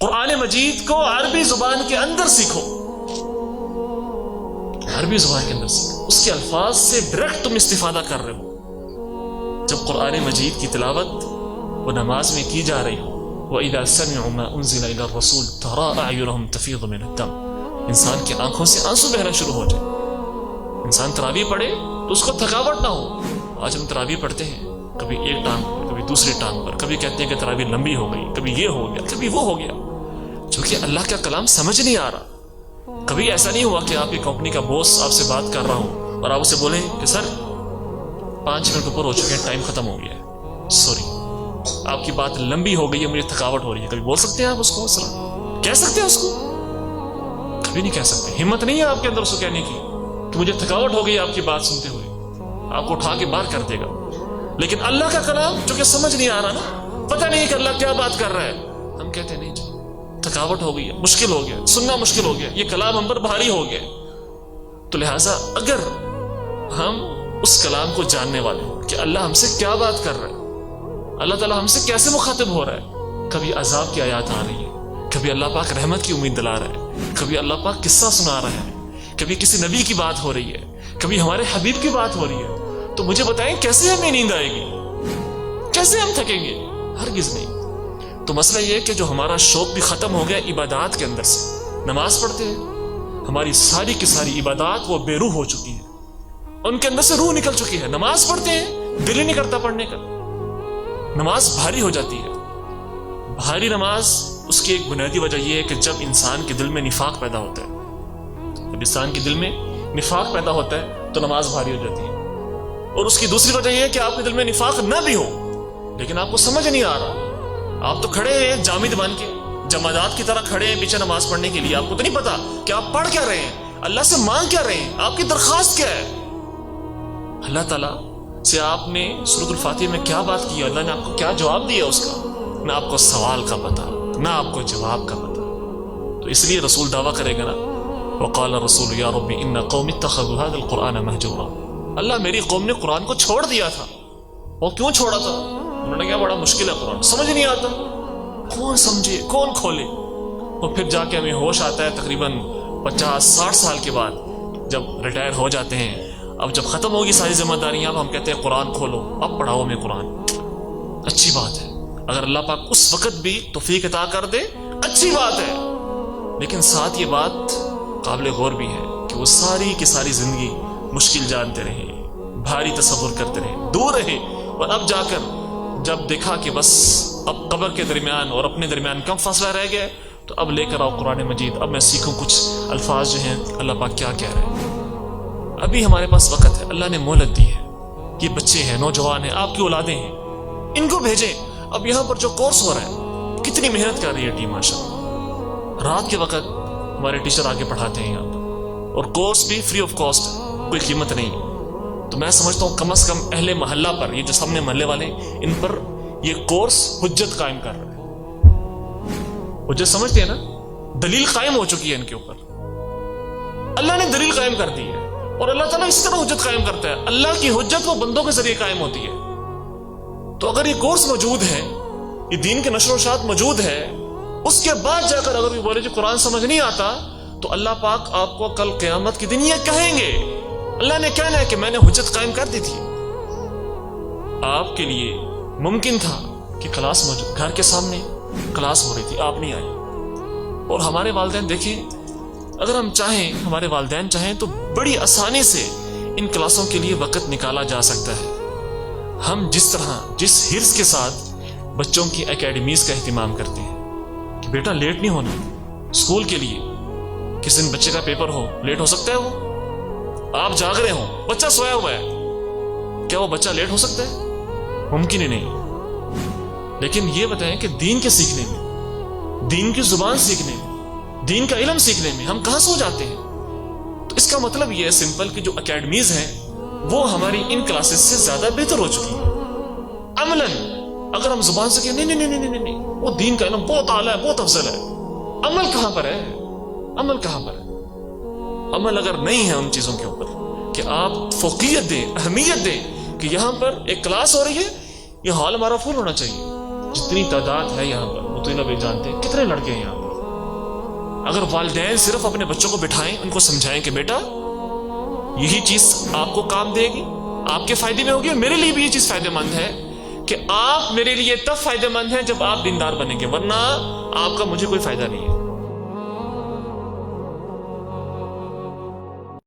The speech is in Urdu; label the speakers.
Speaker 1: قرآن مجید کو عربی زبان کے اندر سیکھو، عربی زبان کے اندر سیکھو، اس کے الفاظ سے ڈائریکٹ تم استفادہ کر رہے ہو۔ جب قرآن مجید کی تلاوت وہ نماز میں کی جا رہی ہو، وَإِذَا سَمِعُوا مَا أُنزِلَ إِلَى الرَّسُولِ تَرَىٰ أَعْيُنَهُمْ تَفِيضُ مِنَ الدَّمْعِ، انسان کی آنکھوں سے آنسو بہنا شروع ہو جائے۔ انسان تراویح پڑھے تو اس کو تھکاوٹ نہ ہو۔ آج ہم تراویح پڑھتے ہیں، کبھی ایک ٹانگ پر، کبھی دوسری ٹانگ پر، کبھی کہتے ہیں کہ تراویح لمبی ہو گئی، کبھی یہ ہو گیا، کبھی وہ ہو گیا، چونکہ اللہ کا کلام سمجھ نہیں آ رہا۔ کبھی ایسا نہیں ہوا کہ آپ کی کمپنی کا باس آپ سے بات کر رہا ہوں اور آپ اسے بولیں کہ سر 5 منٹ اوپر ہو چکے ہیں، ٹائم ختم ہو گیا ہے، سوری آپ کی بات لمبی ہو گئی ہے، مجھے تھکاوٹ ہو رہی ہے۔ کبھی بول سکتے ہیں آپ اس کو سلام کہہ سکتے ہیں اس کو؟ کبھی نہیں کہہ سکتے، ہمت نہیں ہے آپ کے اندر اس کو کہنے کی کہ مجھے تھکاوٹ ہو گئی آپ کی بات سنتے ہوئے، آپ کو اٹھا کے باہر کر دے گا۔ لیکن اللہ کا کلام چونکہ سمجھ نہیں آ رہا نا، پتہ نہیں کہ اللہ کیا بات کر رہا ہے، ہم کہتے نہیں جی تھکاوٹ ہو گئی ہے، مشکل ہو گیا، سننا مشکل ہو گیا، یہ کلام ہم پر بھاری ہو گیا۔ تو لہٰذا اگر ہم اس کلام کو جاننے والے ہوں کہ اللہ ہم سے کیا بات کر رہا ہے، اللہ تعالیٰ ہم سے کیسے مخاطب ہو رہا ہے، کبھی عذاب کی آیات آ رہی ہے، کبھی اللہ پاک رحمت کی امید دلا رہا ہے، کبھی اللہ پاک قصہ سنا رہا ہے، کبھی کسی نبی کی بات ہو رہی ہے، کبھی ہمارے حبیب کی بات ہو رہی ہے، تو مجھے بتائیں کیسے ہمیں نیند آئے گی، کیسے ہم تھکیں گے؟ ہرگز نہیں۔ تو مسئلہ یہ ہے کہ جو ہمارا شوق بھی ختم ہو گیا عبادات کے اندر سے، نماز پڑھتے ہیں، ہماری ساری کی ساری عبادات وہ بے روح ہو چکی ہیں، ان کے اندر سے روح نکل چکی ہے۔ نماز پڑھتے ہیں، دل ہی نہیں کرتا پڑھنے کا، نماز بھاری ہو جاتی ہے۔ بھاری نماز اس کی ایک بنیادی وجہ یہ ہے کہ جب انسان کے دل میں نفاق پیدا ہوتا ہے، جب انسان کے دل میں نفاق پیدا ہوتا ہے تو نماز بھاری ہو جاتی ہے۔ اور اس کی دوسری وجہ یہ ہے کہ آپ کے دل میں نفاق نہ بھی ہو لیکن آپ کو سمجھ نہیں آ رہا، آپ تو کھڑے ہیں جامد بن کے، جمادات کی طرح کھڑے ہیں پیچھے نماز پڑھنے کے لیے، آپ کو تو نہیں پتا کہ آپ پڑھ کیا رہے ہیں، اللہ سے مانگ کیا رہے ہیں، آپ کی درخواست کیا ہے، اللہ تعالیٰ سے آپ نے سورۃ الفاتحہ میں کیا بات کی، اللہ نے آپ کو کیا جواب دیا اس کا، نہ آپ کو سوال کا پتہ نہ آپ کو جواب کا پتہ۔ تو اس لیے رسول دعویٰ کرے گا نا، وقال رسول یا رب ان قوم اتخذوا هذا القرآن مہجورا، اللہ میری قوم نے قرآن کو چھوڑ دیا تھا۔ وہ کیوں چھوڑا تھا؟ انہوں نے کہا بڑا مشکل ہے قرآن، سمجھ نہیں آتا، کون سمجھے کون کھولے؟ اور پھر جا کے ہمیں ہوش آتا ہے تقریباً 50-60 سال کے بعد، جب ریٹائر ہو جاتے ہیں، اب جب ختم ہوگی ساری ذمہ داریاں، اب ہم کہتے ہیں قرآن کھولو، اب پڑھاؤ میں قرآن۔ اچھی بات ہے، اگر اللہ پاک اس وقت بھی توفیق عطا کر دے اچھی بات ہے، لیکن ساتھ یہ بات قابل غور بھی ہے کہ وہ ساری کی ساری زندگی مشکل جانتے رہے، بھاری تصور کرتے رہے، دور رہے، اور اب جا کر جب دیکھا کہ بس اب قبر کے درمیان اور اپنے درمیان کم فاصلہ رہ گیا، تو اب لے کر آؤ قرآن مجید، اب میں سیکھوں کچھ الفاظ جو ہیں اللہ پاک کیا کہہ رہے ہیں۔ ابھی ہمارے پاس وقت ہے، اللہ نے مہلت دی ہے، یہ بچے ہیں، نوجوان ہیں، آپ کی اولادیں ہیں، ان کو بھیجیں۔ اب یہاں پر جو کورس ہو رہا ہے، کتنی محنت کر رہی ہے ٹیم ماشاءاللہ، رات کے وقت ہمارے ٹیچر آگے پڑھاتے ہیں یہاں پر، اور کورس بھی فری آف کاسٹ، کوئی قیمت نہیں۔ تو میں سمجھتا ہوں کم از کم اہل محلہ پر، یہ جو سامنے محلے والے ہیں، ان پر یہ کورس حجت قائم کر رہا ہے۔ حجت سمجھتے ہیں نا، دلیل قائم ہو چکی ہے ان کے اوپر، اللہ نے دلیل قائم کر دی ہے، اور اللہ تعالیٰ اس طرح حجت قائم کرتا ہے، اللہ کی حجت وہ بندوں کے ذریعے قائم ہوتی ہے۔ تو اگر یہ کورس موجود ہے، یہ دین کے نشر و اشاعت موجود ہے، اس کے بعد جا کر اگر یہ بولے جو قرآن سمجھ نہیں آتا، تو اللہ پاک آپ کو کل قیامت کے دن یہ کہیں گے، اللہ نے کہنا ہے کہ میں نے حجت قائم کر دی تھی۔ آپ کے لیے ممکن تھا کہ کلاس موجود، گھر کے سامنے کلاس ہو رہی تھی، آپ نہیں آئے، اور ہمارے والدین دیکھیں، اگر ہم چاہیں، ہمارے والدین چاہیں تو بڑی آسانی سے ان کلاسوں کے لیے وقت نکالا جا سکتا ہے۔ ہم جس طرح جس حرص کے ساتھ بچوں کی اکیڈمیز کا اہتمام کرتے ہیں کہ بیٹا لیٹ نہیں ہونا اسکول کے لیے، کسی دن بچے کا پیپر ہو، لیٹ ہو سکتا ہے، وہ آپ جاگ رہے ہوں، بچہ سویا ہوا ہے، کیا وہ بچہ لیٹ ہو سکتا ہے؟ ممکن ہی نہیں۔ لیکن یہ بتائیں کہ دین کے سیکھنے میں، دین کی زبان سیکھنے میں، دین کا علم سیکھنے میں ہم کہاں سو جاتے ہیں؟ تو اس کا مطلب یہ ہے سمپل کہ جو اکیڈمیز ہیں وہ ہماری ان کلاسز سے زیادہ بہتر ہو چکی ہیں۔ عملاً اگر ہم زبان سے کہیں نہیں نہیں نہیں نہیں نہیں وہ دین کا علم بہت اعلیٰ ہے، بہت افضل ہے، عمل کہاں پر ہے؟ عمل کہاں پر ہے؟ عمل اگر نہیں ہے ان چیزوں کے اوپر کہ آپ فوقیت دیں، اہمیت دیں کہ یہاں پر ایک کلاس ہو رہی ہے، یہ ہال ہمارا فل ہونا چاہیے، جتنی تعداد ہے یہاں پر وہ مطیع بھائی جانتے ہیں کتنے لڑکے ہیں یہاں پر، اگر والدین صرف اپنے بچوں کو بٹھائیں، ان کو سمجھائیں کہ بیٹا یہی چیز آپ کو کام دے گی، آپ کے فائدے میں ہوگی، اور میرے لیے بھی یہ چیز فائدہ مند ہے کہ آپ میرے لیے تب فائدہ مند ہیں جب آپ دیندار بنیں گے، ورنہ آپ کا مجھے کوئی فائدہ نہیں ہے۔